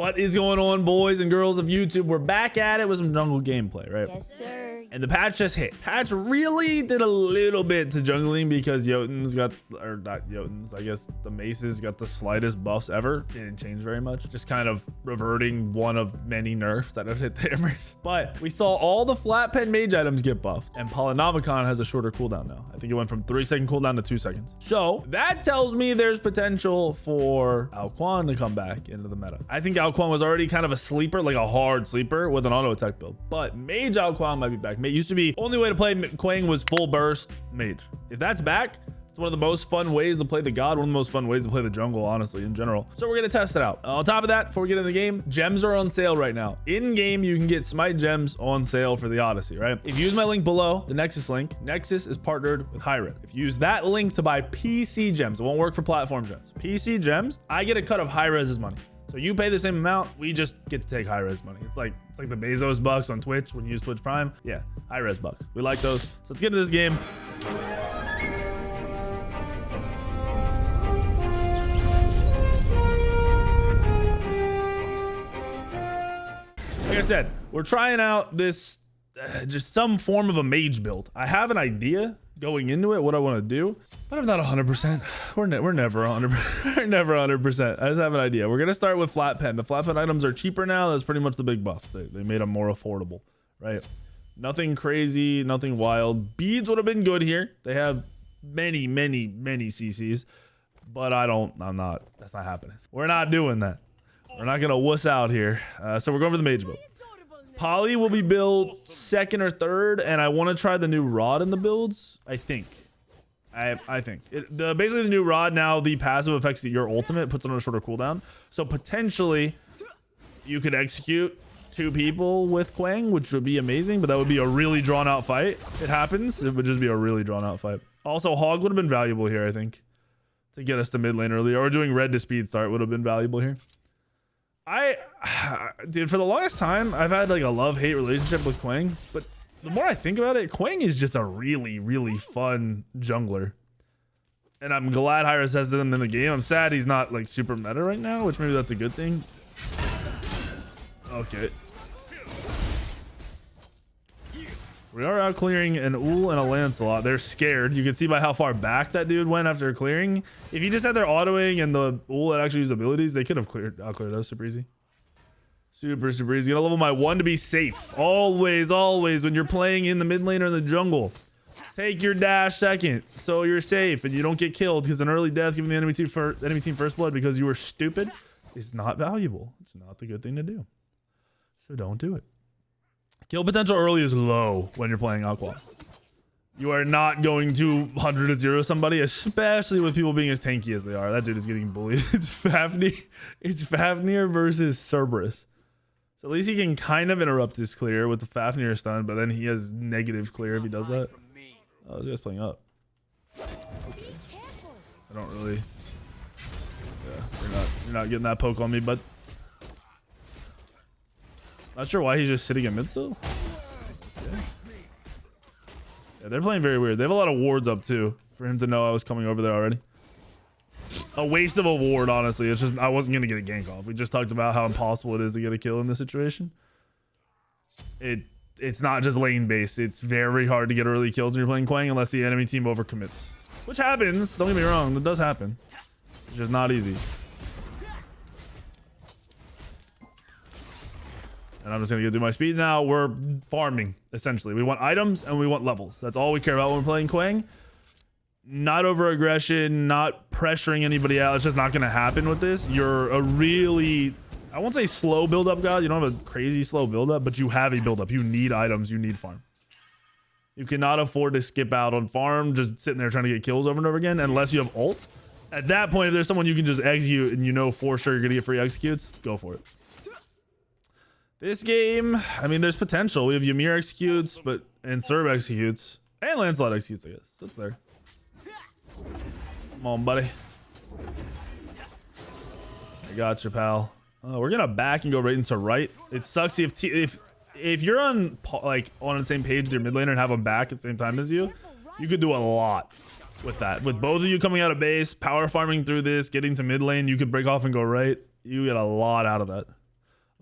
What is going on, boys and girls of YouTube? We're back at it with some jungle gameplay, right? Yes, sir. And the patch just hit. Patch really did a little bit to jungling because Jotun's got, or not Jotun's, I guess the Maces got the slightest buffs ever. Didn't change very much. Just kind of reverting one of many nerfs that have hit the hammers. But we saw all the flat pen mage items get buffed, and Polynomicon has a shorter cooldown now. I think it went from 3-second cooldown to 2 seconds. So that tells me there's potential for Alquan to come back into the meta. I think Alquan was already kind of a sleeper, like a hard sleeper with an auto attack build, but mage Alquan might be back. It used to be only way to play Quang was full burst mage. If that's back, it's one of the most fun ways to play the god, one of the most fun ways to play the jungle, honestly, in general. So we're gonna test it out. On top of that, before we get in the game, gems are on sale right now. In game, you can get Smite gems on sale for the Odyssey, right? If you use my link below, the Nexus link, Nexus is partnered with Hyrid. If you use that link to buy PC gems, it won't work for platform gems. PC gems, I get a cut of Hi-Res's money. So you pay the same amount, we just get to take high-res money. It's like the Bezos bucks on Twitch when you use Twitch Prime. Yeah, high-res bucks. We like those. So let's get into this game. Like I said, we're trying out this just some form of a mage build. I have an idea going into it what I want to do, but I'm not 100%. We're never 100%. We're never 100%. I just have an idea. We're gonna start with flat pen. The flat pen items are cheaper now. That's pretty much the big buff. They made them more affordable, right? Nothing crazy, nothing wild. Beads would have been good here. They have many CCs, but that's not happening. We're not doing that. We're not gonna wuss out here. So we're going for the mage build. Poly will be built second or third, and I want to try the new rod in the builds. I think basically the new rod now, the passive affects your ultimate, puts it on a shorter cooldown. So potentially you could execute 2 people with Quang, which would be amazing, but that would be a really drawn out fight. It happens. It would just be a really drawn out fight. Also, Hog would have been valuable here, I think, to get us to mid lane earlier, or doing red to speed start would have been valuable here. Dude, for the longest time, I've had like a love-hate relationship with Quang, but the more I think about it, Quang is just a really fun jungler. And I'm glad Hyris has him in the game. I'm sad he's not like super meta right now, which maybe that's a good thing. Okay. We are out clearing an Ul and a Lancelot. They're scared. You can see by how far back that dude went after clearing. If you just had their autoing and the Ul that actually used abilities, they could have outcleared those super easy. Super easy. Gonna level my 1 to be safe. Always when you're playing in the mid lane or in the jungle. Take your dash second so you're safe and you don't get killed, because an early death giving the enemy team first blood because you were stupid is not valuable. It's not the good thing to do. So don't do it. Kill potential early is low when you're playing Aqua. You are not going to 100-0 somebody, especially with people being as tanky as they are. That dude is getting bullied. It's Fafnir versus Cerberus. So at least he can kind of interrupt his clear with the Fafnir stun, but then he has negative clear if he does that. Oh, this guy's playing up. Okay. I don't really... Yeah, you're not getting that poke on me, but... Not sure why he's just sitting in mid still. Yeah, they're playing very weird. They have a lot of wards up too, for him to know I was coming over there already. A waste of a ward, honestly. It's just I wasn't gonna get a gank off. We just talked about how impossible it is to get a kill in this situation. It's not just lane based. It's very hard to get early kills when you're playing Quang unless the enemy team overcommits, which happens. Don't get me wrong, that does happen. It's just not easy. And I'm just gonna do my speed now. We're farming, essentially. We want items and we want levels. That's all we care about when we're playing Quang. Not over aggression, not pressuring anybody out. It's just not gonna happen with this. You're a really, I won't say slow build up god. You don't have a crazy slow build up, but you have a build up. You need items, you need farm. You cannot afford to skip out on farm, just sitting there trying to get kills over and over again, unless you have ult. At that point, if there's someone you can just execute and you know for sure you're gonna get free executes, go for it. This game, I mean, there's potential. We have Ymir executes, and Serb executes, and Lancelot executes, I guess. So it's there. Come on, buddy. I got you, pal. We're gonna back and go right into right. It sucks if you're on the same page with your mid laner and have them back at the same time as you could do a lot with that. With both of you coming out of base, power farming through this, getting to mid lane, you could break off and go right. You get a lot out of that.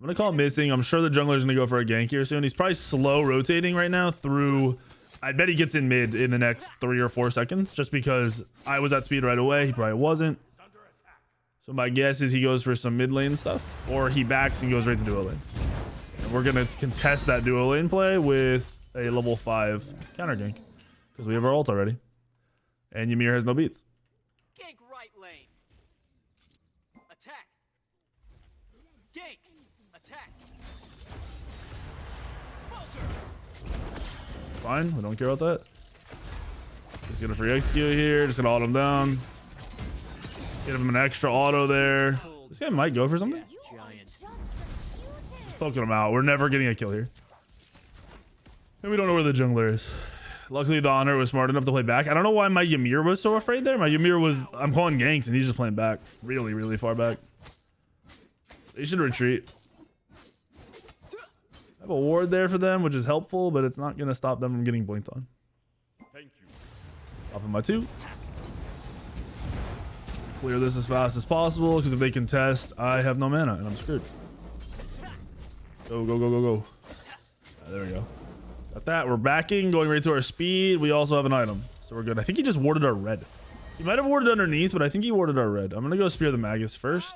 I'm gonna call him missing. I'm sure the jungler's gonna go for a gank here soon. He's probably slow rotating right now through. I bet he gets in mid in the next 3 or 4 seconds, just because I was at speed right away. He probably wasn't. So my guess is he goes for some mid lane stuff, or he backs and goes right to duo lane. And we're gonna contest that duo lane play with a level 5 counter gank, because we have our ult already, and Ymir has no beats. Gank right lane. Attack. Gank. Attack. Fine, we don't care about that. Just get a free execute here. Just gonna auto him down. Get him an extra auto there. This guy might go for something. Just poking him out. We're never getting a kill here. And we don't know where the jungler is. Luckily, the Honor was smart enough to play back. I don't know why my Ymir was so afraid there. My Ymir was, I'm calling ganks, and he's just playing back. Really, really far back. They should retreat. I have a ward there for them, which is helpful, but it's not going to stop them from getting blinked on. Thank you. Popping my 2. Clear this as fast as possible, because if they contest, I have no mana, and I'm screwed. Go, go, go, go, go. There we go. Got that. We're backing, going right to our speed. We also have an item, so we're good. I think he just warded our red. He might have warded underneath, but I think he warded our red. I'm going to go spear the Magus first.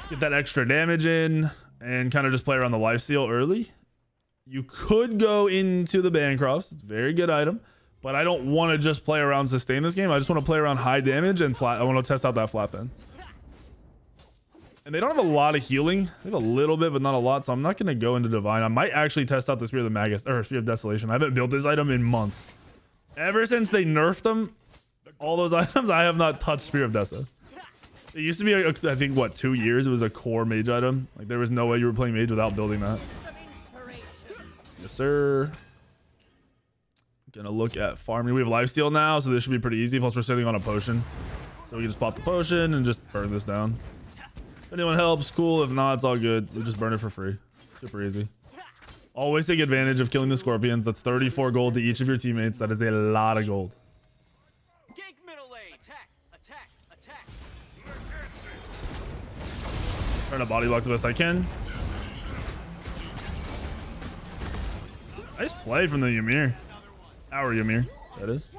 Get that extra damage in, and kind of just play around the lifesteal early. You could go into the Bancrofts. It's a very good item, but I don't want to just play around sustain this game. I just want to play around high damage and flat. I want to test out that flat then. And they don't have a lot of healing. They have a little bit, but not a lot. So I'm not going to go into Divine. I might actually test out the Spear of the Magus, or Spear of Desolation. I haven't built this item in months. Ever since they nerfed them, all those items, I have not touched Spear of Desa. It used to be, I think, what, 2 years? It was a core mage item. Like, there was no way you were playing mage without building that. Yes, sir. Gonna look at farming. We have lifesteal now, so this should be pretty easy. Plus, we're sitting on a potion. So we can just pop the potion and just burn this down. If anyone helps, cool. If not, it's all good. We just burn it for free. Super easy. Always take advantage of killing the scorpions. That's 34 gold to each of your teammates. That is a lot of gold. Gank middle lane. Attack. Attack. Attack. Trying to body block the best I can. Nice play from the Ymir. Our Ymir, that is.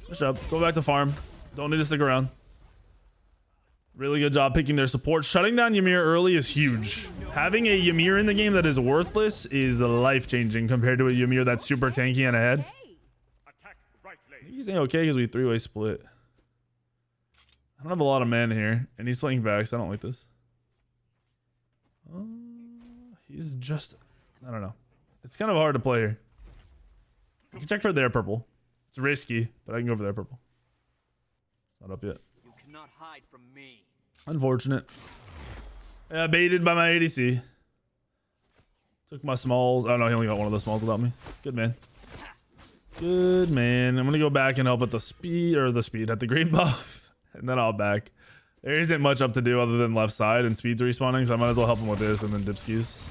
Push up. Go back to farm. Don't need to stick around. Really good job picking their support. Shutting down Ymir early is huge. Having a Ymir in the game that is worthless is life-changing compared to a Ymir that's super tanky and ahead. I think he's saying okay because we 3-way split. I don't have a lot of mana here, and he's playing back, so I don't like this. He's just... I don't know. It's kind of hard to play here. You can check for their purple. It's risky, but I can go for their purple. It's not up yet. You cannot hide from me. Unfortunate. Yeah, baited by my ADC. Took my smalls. Oh no, he only got one of the smalls without me. Good man. Good man. I'm gonna go back and help at the speed, at the green buff, and then I'll back. There isn't much up to do other than left side and speed's respawning, so I might as well help him with this and then dipskis.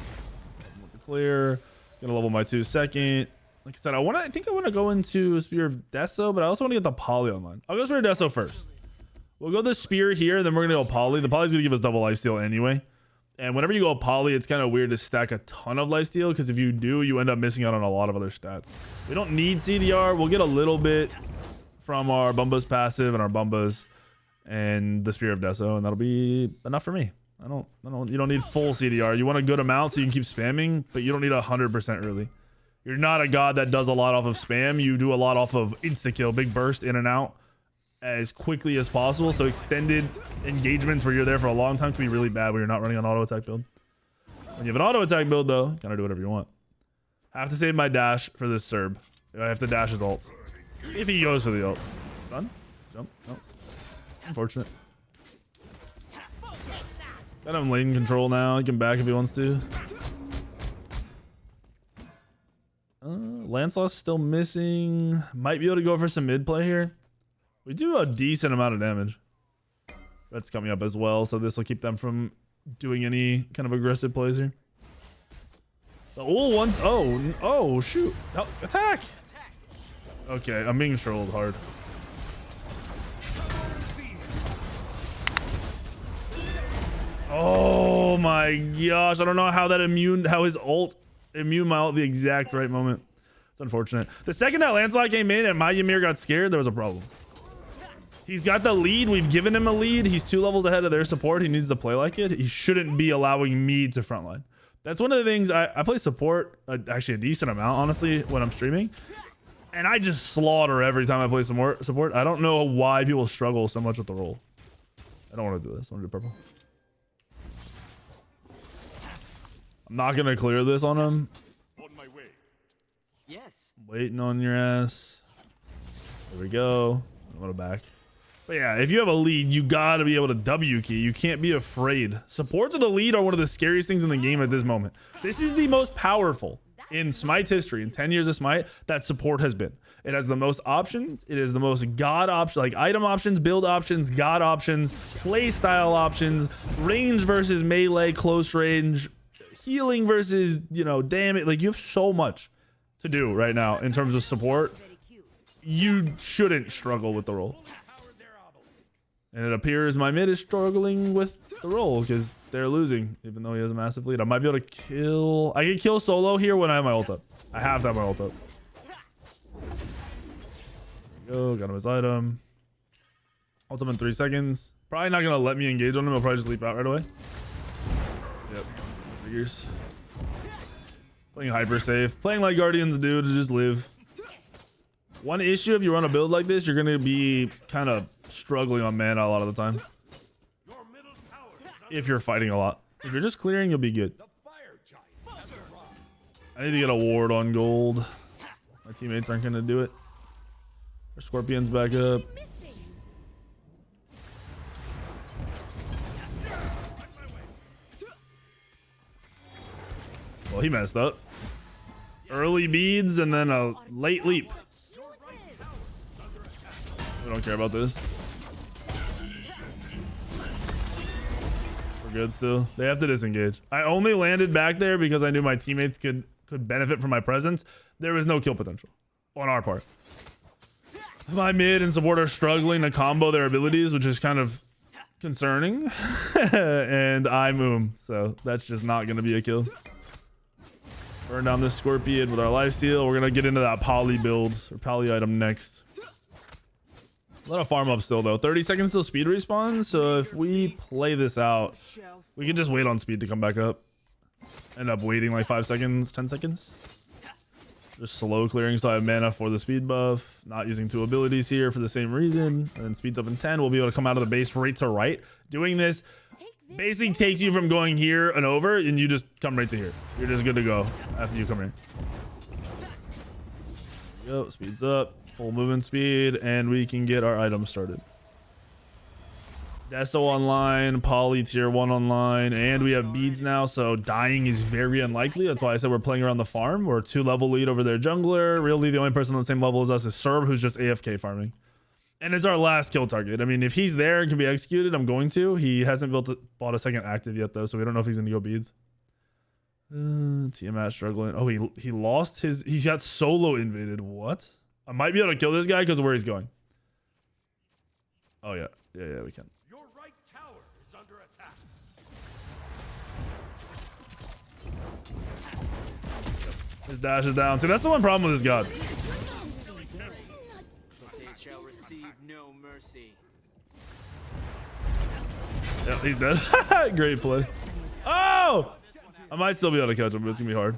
With the clear. Gonna level my 2 second. Like I said, I think I want to go into Spear of Deso, but I also want to get the Poly online. I'll go Spear of Deso first. We'll go the Spear here, then we're gonna go Poly. The Poly's gonna give us double lifesteal anyway. And whenever you go Poly, it's kind of weird to stack a ton of lifesteal, because if you do, you end up missing out on a lot of other stats. We don't need CDR. We'll get a little bit from our Bumba's passive and our Bumba's and the Spear of Deso, and that'll be enough for me. You don't need full CDR. You want a good amount so you can keep spamming, but you don't need 100% really. You're not a god that does a lot off of spam. You do a lot off of insta-kill, big burst in and out as quickly as possible. So extended engagements where you're there for a long time can be really bad when you're not running an auto attack build. When you have an auto attack build though, kind of do whatever you want. I have to save my dash for this Serb. I have to dash his ult. If he goes for the ult. Stun? Jump? No. Unfortunate. Got him lane control now. He can back if he wants to. Lancelot's still missing. Might be able to go for some mid play here. We do a decent amount of damage. That's coming up as well, so this will keep them from doing any kind of aggressive plays here. The ult ones. Oh shoot! Oh, attack! Okay, I'm being trolled hard. Oh my gosh. I don't know how how his ult immune my ult at the exact right moment. It's unfortunate. The second that Lancelot came in and my Ymir got scared, there was a problem. He's got the lead. We've given him a lead. He's 2 levels ahead of their support. He needs to play like it. He shouldn't be allowing me to frontline. That's one of the things. I play support actually a decent amount, honestly, when I'm streaming. And I just slaughter every time I play support. I don't know why people struggle so much with the role. I don't want to do this. I want to do purple. I'm not going to clear this on him. On my way. Yes. Waiting on your ass. There we go. I'm going to back. But yeah, if you have a lead, you got to be able to W key. You can't be afraid. Supports with the lead are one of the scariest things in the game at this moment. This is the most powerful in Smite's history, in 10 years of Smite, that support has been. It has the most options. It is the most god option, like item options, build options, god options, play style options, range versus melee, close range, healing versus, you know, damage. Like, you have so much to do right now in terms of support. You shouldn't struggle with the role. And it appears my mid is struggling with the role because they're losing, even though he has a massive lead. I might be able to kill. I can kill solo here when I have my ult up. I have to have my ult up. Go, got him his item. Ult up in 3 seconds. Probably not gonna let me engage on him. I'll probably just leap out right away. Yep, figures. Playing hyper safe. Playing like Guardians do to just live. One issue if you run a build like this, you're gonna be kind of struggling on mana a lot of the time. If you're fighting a lot. If you're just clearing, you'll be good. I need to get a ward on gold. My teammates aren't gonna do it. Our Scorpion's back up. Well, he messed up. Early beads and then a late leap. We don't care about this. We're good still. They have to disengage. I only landed back there because I knew my teammates could benefit from my presence. There was no kill potential on our part. My mid and support are struggling to combo their abilities, which is kind of concerning. And I moom, so that's just not going to be a kill. Burn down this Scorpion with our lifesteal. We're going to get into that poly build or poly item next. Let a farm up still though. 30 seconds till speed respawn. So if we play this out, we can just wait on speed to come back up. End up waiting like 5 seconds, 10 seconds. Just slow clearing so I have mana for the speed buff. Not using 2 abilities here for the same reason. And then speeds up in 10. We'll be able to come out of the base right to right. Doing this basically takes you from going here and over, and you just come right to here. You're just good to go after you come here. There we go. Speeds up. Full movement speed, and we can get our items started. Deso online, Poly tier 1 online, and we have beads now, so dying is very unlikely. That's why I said we're playing around the farm. We're 2 level lead over their jungler. Really, the only person on the same level as us is Serb, who's just AFK farming. And it's our last kill target. I mean, if he's there and can be executed, I'm going to. He hasn't bought a second active yet, though, so we don't know if he's going to go beads. Tiamat struggling. Oh, he lost his... He got solo invaded. What? I might be able to kill this guy because of where he's going. Oh, yeah. Yeah, we can. Your right tower is under attack. His dash is down. See, that's the one problem with this god. They shall receive no mercy. Yeah, he's dead. Great play. Oh! I might still be able to catch him, but it's going to be hard.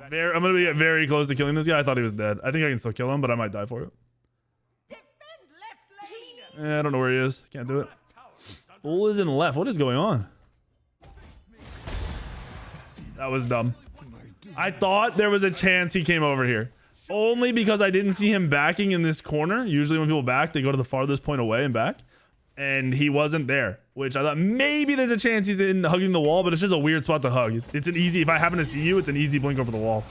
I'm going to get very close to killing this guy. I thought he was dead. I think I can still kill him, but I might die for it. I don't know where he is. Can't do it. Bull is in left. What is going on? That was dumb. I thought there was a chance he came over here. Only because I didn't see him backing in this corner. Usually when people back, they go to the farthest point away and back. And he wasn't there, which I thought maybe there's a chance he's in hugging the wall, but it's just a weird spot to hug. It's an easy, if I happen to see you, it's an easy blink over the wall.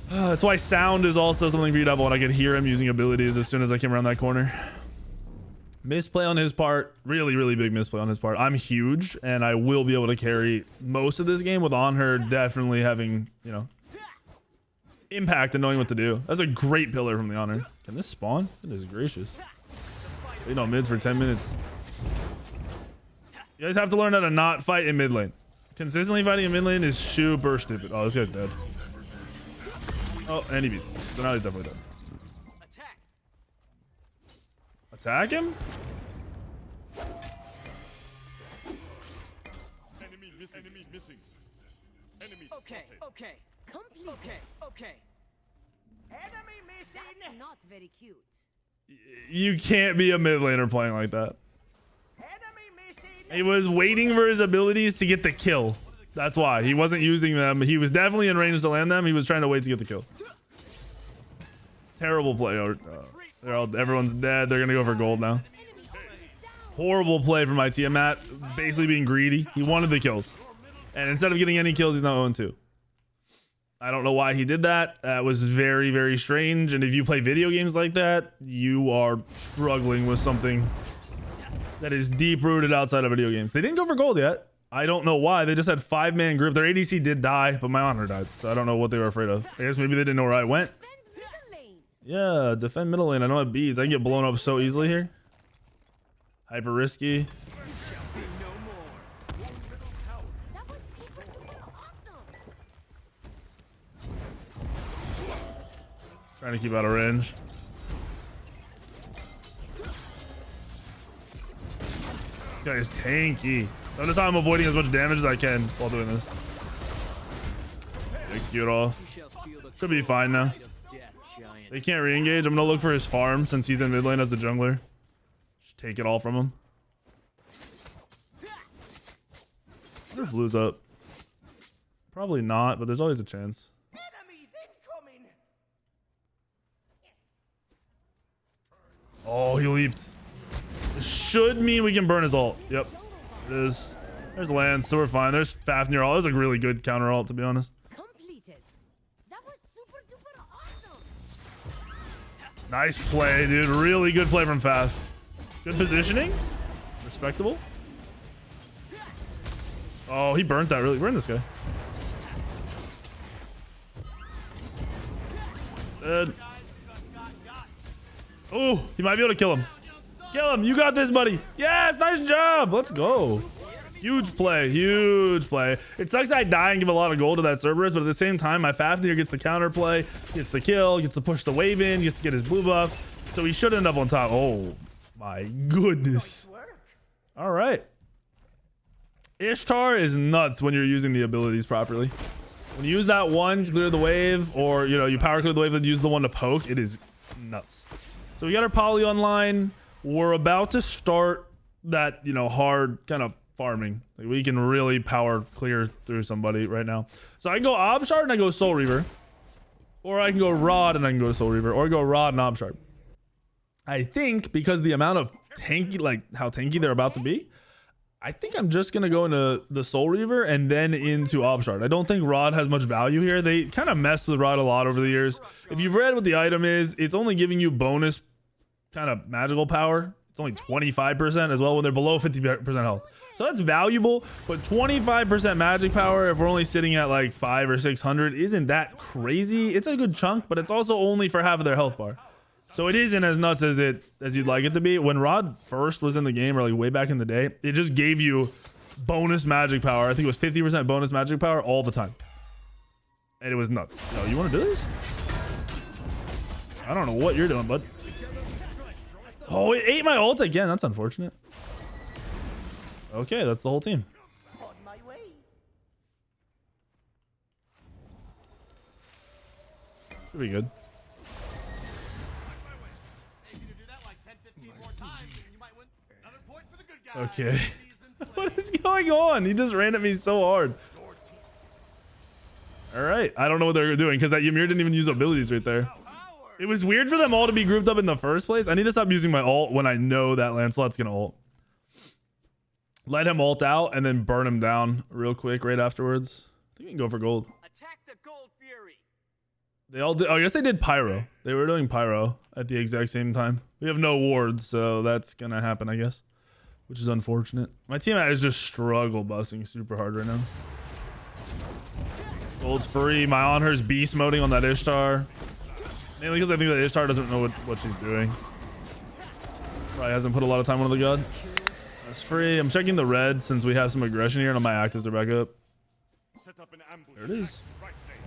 That's why sound is also something readable, and I could hear him using abilities as soon as I came around that corner. Misplay on his part. Really, really big misplay on his part. I'm huge, and I will be able to carry most of this game with On Her definitely having, you know, impact and knowing what to do. That's a great pillar from the Honor. Can this spawn? Goodness gracious. Wait on mids for 10 minutes. You guys have to learn how to not fight in mid lane. Consistently fighting in mid lane is super stupid. Oh, this guy's dead. Oh, and he beats. So now he's definitely dead. Attack. Attack him? Enemy missing. Enemy Okay, okay, Complete. okay, okay. Enemy missing. That's not very cute. You can't be a mid laner playing like that. Enemy missing. He was waiting for his abilities to get the kill. That's why. He wasn't using them. He was definitely in range to land them. He was trying to wait to get the kill. Terrible play. Everyone's dead. They're going to go for gold now. Horrible play from my team. Matt basically being greedy. He wanted the kills. And instead of getting any kills, he's now 0-2. I don't know why he did that. That was very, very strange. And if you play video games like that, you are struggling with something that is deep rooted outside of video games. They didn't go for gold yet. I don't know why. They just had 5-man group. Their ADC did die, but my honor died. So I don't know what they were afraid of. I guess maybe they didn't know where I went. Yeah, defend middle lane. I don't have beads. I can get blown up so easily here. Hyper risky. That was super duper awesome. Trying to keep out of range. This guy is tanky. Notice how I'm avoiding as much damage as I can while doing this. Execute off. Should be fine now. They can't re-engage. I'm gonna look for his farm since he's in mid lane as the jungler. Just take it all from him. What if blue's up? Probably not, but there's always a chance. Enemies incoming. Oh, he leaped. This should mean we can burn his ult. Yep, it is. There's Lance, so we're fine. There's Fafnir ult. That was a really good counter ult, to be honest. Completed. That was super duper awesome. Nice play, dude. Really good play from Faf. Good positioning. Respectable. Oh, he burnt that really. Burn this guy. Dead. Oh, he might be able to kill him. Kill him. You got this, buddy. Yes, nice job. Let's go. Huge play. Huge play. It sucks I die and give a lot of gold to that Cerberus, but at the same time, my Fafnir gets the counter play, gets the kill, gets to push the wave in, gets to get his blue buff. So he should end up on top. Oh, my goodness. All right. Ishtar is nuts when you're using the abilities properly. When you use that one to clear the wave, or you power clear the wave and use the one to poke, it is nuts. So we got our poly online. We're about to start that hard kind of farming. Like we can really power clear through somebody right now. So I can go Obshard and I go Soul Reaver, or I can go Rod and I can go Soul Reaver, or go Rod and Obshard. I think because the amount of tanky, like how tanky they're about to be, I think I'm just going to go into the Soul Reaver and then into Obshard. I don't think Rod has much value here. They kind of messed with Rod a lot over the years. If you've read what the item is, it's only giving you bonus kind of magical power. It's only 25% as well when they're below 50% health. So that's valuable, but 25% magic power, if we're only sitting at like 500 or 600, isn't that crazy? It's a good chunk, but it's also only for half of their health bar. So it isn't as nuts as you'd like it to be. When Rod first was in the game, or like way back in the day, it just gave you bonus magic power. I think it was 50% bonus magic power all the time. And it was nuts. Yo, you want to do this? I don't know what you're doing, bud. Oh, it ate my ult again. That's unfortunate. Okay, that's the whole team. On my way. Should be good. Okay. What is going on? He just ran at me so hard. All right. I don't know what they're doing because that Ymir didn't even use abilities right there. It was weird for them all to be grouped up in the first place. I need to stop using my ult when I know that Lancelot's going to ult. Let him ult out and then burn him down real quick right afterwards. I think we can go for gold. Attack the Gold Fury. They all did. Oh, I guess they did pyro. They were doing pyro at the exact same time. We have no wards, so that's going to happen, I guess. Which is unfortunate. My team is just struggle busting super hard right now. Gold's free. My on her's beast moding on that Ishtar. Mainly because I think that Ishtar doesn't know what she's doing. Probably hasn't put a lot of time on the god. That's free. I'm checking the red since we have some aggression here and all my actives are back up. Set up an ambush. There it is. Right there.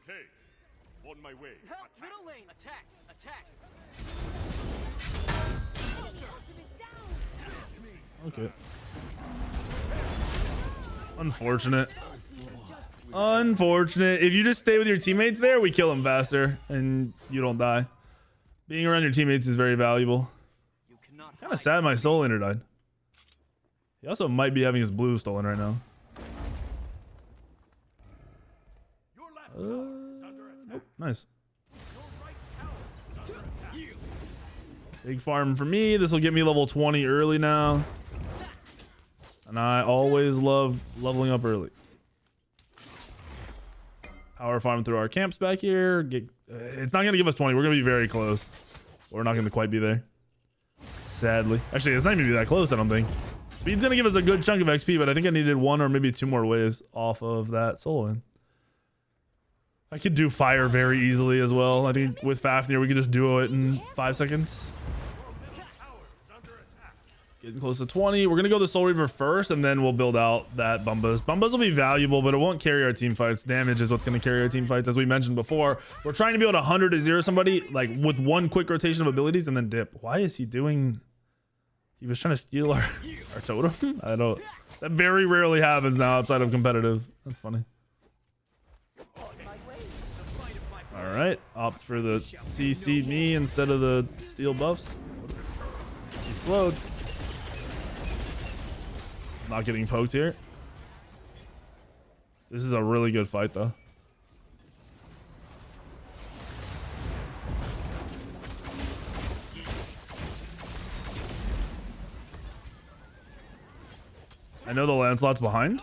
Okay. On my way. Middle lane. Attack. Attack. Okay. Unfortunate. Unfortunate. If you just stay with your teammates there, we kill them faster and you don't die. Being around your teammates is very valuable. You cannot Kind of sad my soul laner died. He also might be having his blue stolen right now. Your left tower is under attack. Nope. Nice. Your right tower is under attack. Big farm for me. This will get me level 20 early now. And I always love leveling up early. Power farm through our camps back here. It's not going to give us 20. We're going to be very close. We're not going to quite be there. Sadly. Actually, it's not even be that close, I don't think. Speed's going to give us a good chunk of XP, but I think I needed 1 or maybe 2 more waves off of that solo win. I could do fire very easily as well. I think with Fafnir, we could just duo it in 5 seconds. Getting close to 20. We're going to go the Soul Reaver first, and then we'll build out that Bumbas. Bumbas will be valuable, but it won't carry our team fights. Damage is what's going to carry our team fights. As we mentioned before, we're trying to be able to 100 to 0 somebody, like with 1 quick rotation of abilities and then dip. Why is he doing... He was trying to steal our totem? I don't... That very rarely happens now outside of competitive. That's funny. Alright. Opt for the CC me instead of the steal buffs. He's slowed. Not getting poked here. This is a really good fight though. I know the Lancelot's behind.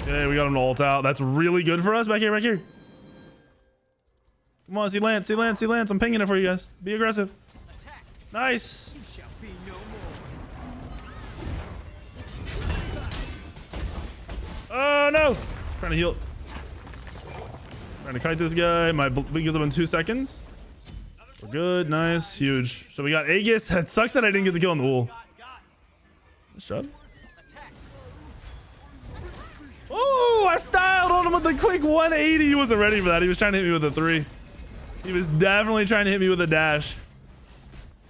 Okay, we got him to ult out. That's really good for us. Back here, back here. Come on, see Lance, see Lance, see Lance. I'm pinging it for you guys. Be aggressive. Nice. Oh no! Trying to heal. Trying to kite this guy. My blink gives up in 2 seconds. We're good. Nice. Huge. So we got Aegis. It sucks that I didn't get the kill on the wool. Good job. Oh, I styled on him with a quick 180. He wasn't ready for that. He was trying to hit me with a 3. He was definitely trying to hit me with a dash.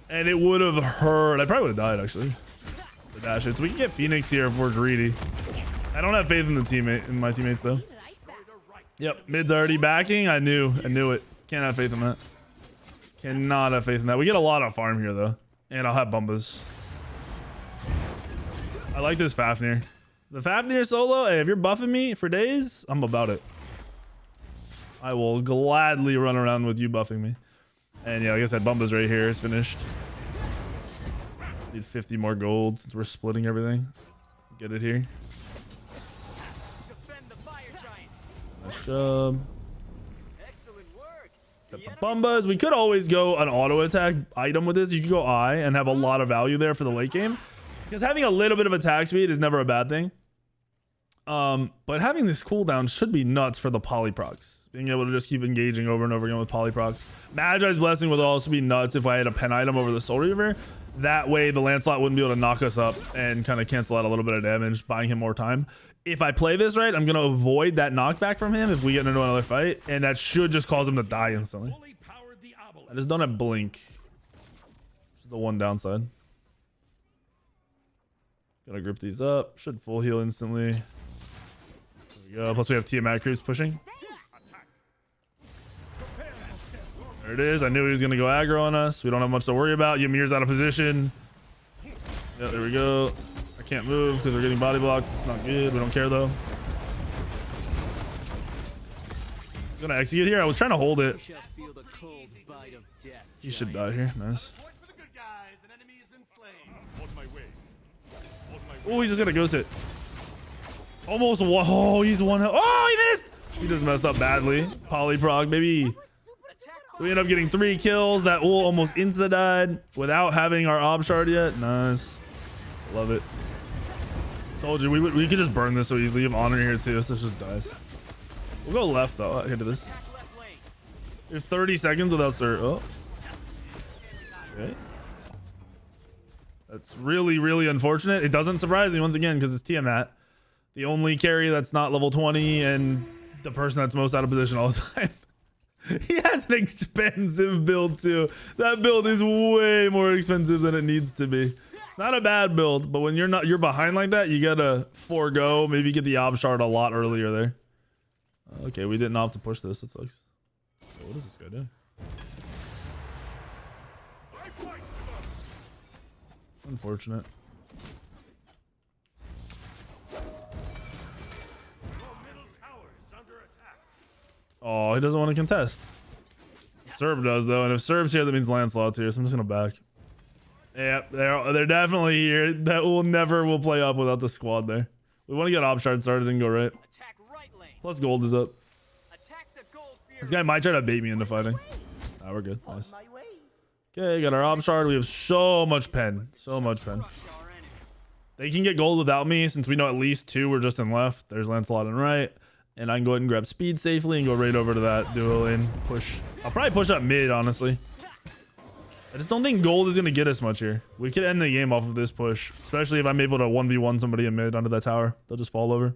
And it would have hurt. I probably would have died, actually. The dash hits. We can get Phoenix here if we're greedy. I don't have faith in my teammates, though. Yep, mid's already backing. I knew it. Can't have faith in that. Cannot have faith in that. We get a lot of farm here, though. And I'll have Bumbas. I like this Fafnir. The Fafnir solo, hey, if you're buffing me for days, I'm about it. I will gladly run around with you buffing me. And yeah, like I said, Bumbas right here is finished. Need 50 more gold since we're splitting everything. Get it here. Defend the fire giant. Nice job. Excellent work. Got the Bumbas. We could always go an auto attack item with this. You could go I and have a lot of value there for the late game. Because having a little bit of attack speed is never a bad thing. But having this cooldown should be nuts for the polyprocs. Being able to just keep engaging over and over again with polyprocs. Magi's Blessing would also be nuts if I had a pen item over the Soul Reaver. That way the Lancelot wouldn't be able to knock us up and kind of cancel out a little bit of damage, buying him more time. If I play this right, I'm going to avoid that knockback from him if we get into another fight. And that should just cause him to die instantly. I just don't have Blink. Which is the one downside. Gotta grip these up. Should full heal instantly. There we go. Plus we have Tiamat creeps pushing. There it is. I knew he was gonna go aggro on us. We don't have much to worry about. Ymir's out of position. Yeah, there we go. I can't move because we're getting body blocked. It's not good. We don't care though. I'm gonna execute here. I was trying to hold it. Just feel the cold bite of death. He should die here. Nice. Oh, he just got a ghost hit. Almost one. Oh, he's one. Oh, he missed. He just messed up badly. Polyprog, baby. So we end up getting 3 kills. That ult almost insta-died without having our ob shard yet. Nice. Love it. Told you, we could just burn this so easily. You have honor here too, so it just dies. We'll go left though. I can do this. We have 30 seconds without Sir. Oh. Okay. That's really, really unfortunate. It doesn't surprise me once again because it's Tiamat. The only carry that's not level 20 and the person that's most out of position all the time. He has an expensive build too. That build is way more expensive than it needs to be. Not a bad build, but when you're behind like that, you gotta forego, maybe get the ob shard a lot earlier there. Okay, we didn't opt to push this. That sucks. Oh, what is this guy doing? Unfortunate. Oh, he doesn't want to contest. Serb does though, and if Serb's here, that means Lancelot's here. So I'm just gonna back. Yeah, they're definitely here. That will play up without the squad there. We want to get op shard started and go right. Attack right lane. Plus gold is up. Attack the gold This guy might try to bait me into fighting. Ah, we're good. Nice. My way. Okay, got our op shard. We have so much pen. So much pen. Crush our enemies. They can get gold without me since we know at least 2 were just in left. There's Lancelot and right. And I can go ahead and grab speed safely and go right over to that duo lane. Push. I'll probably push up mid, honestly. I just don't think gold is going to get us much here. We could end the game off of this push, especially if I'm able to 1v1 somebody in mid under that tower. They'll just fall over.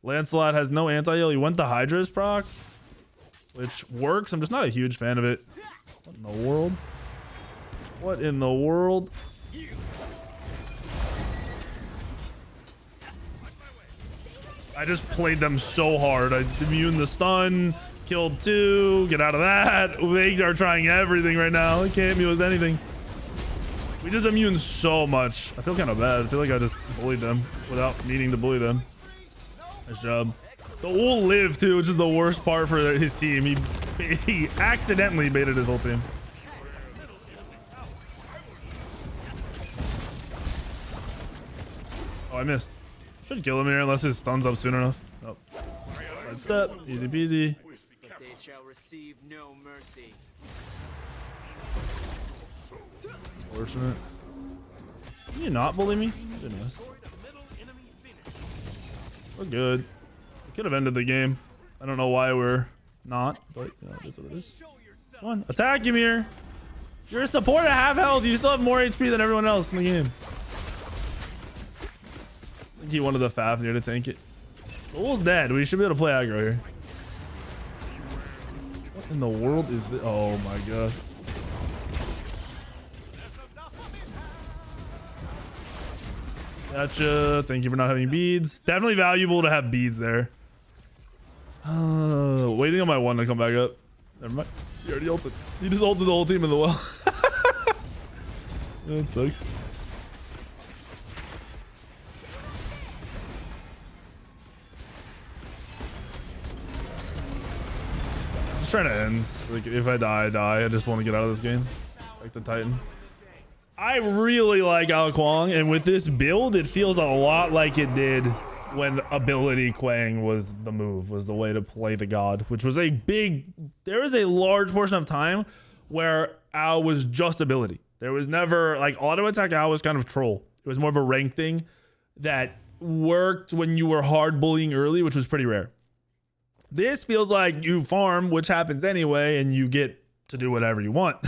Lancelot has no anti-heal. He went the Hydra's proc, which works. I'm just not a huge fan of it. What in the world? What in the world? I just played them so hard. I immune the stun, killed 2, get out of that. They are trying everything right now. I can't immune with anything. We just immune so much. I feel kind of bad. I feel like I just bullied them without needing to bully them. Nice job. The ult lived too, which is the worst part for his team. He accidentally baited his whole team. Oh, I missed. Should kill him here unless his stun's up soon enough. Oh. Side step. Easy peasy. But they shall receive no mercy. Fortunate. Can you not bully me? Goodness. We're good. We could have ended the game. I don't know why we're not, but you know, that's what it is. Come on, attack him here. You're a support at half health. You still have more HP than everyone else in the game. I think he wanted the Fafnir to tank it. The Wolf's dead. We should be able to play aggro here. What in the world is this? Oh my god. Gotcha. Thank you for not having beads. Definitely valuable to have beads there. Waiting on my one to come back up. Never mind. He already ulted. He just ulted the whole team in the well. That sucks. Just trying to end. Like, if I die, I die. I just want to get out of this game. Like the Titan. I really like Ao Kuang, and with this build, it feels a lot like it did when ability Quang was the move, was the way to play the god, which was a big, there was a large portion of time where Ao was just ability. There was never, like, auto attack Ao was kind of troll. It was more of a rank thing that worked when you were hard bullying early, which was pretty rare. This feels like you farm, which happens anyway, and you get to do whatever you want.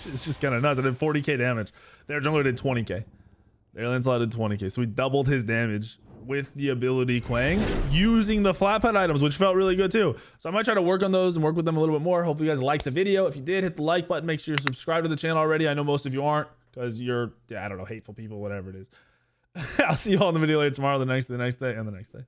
It's just kind of nuts. I did 40k damage. Their jungler did 20k. Their Lancelot did 20k. So we doubled his damage with the ability Quang using the flat pad items, which felt really good too. So I might try to work on those and work with them a little bit more. Hopefully you guys liked the video. If you did, hit the like button. Make sure you're subscribed to the channel already. I know most of you aren't because you're, yeah, I don't know, hateful people, whatever it is. I'll see you all in the video later tomorrow, the next day, and the next day.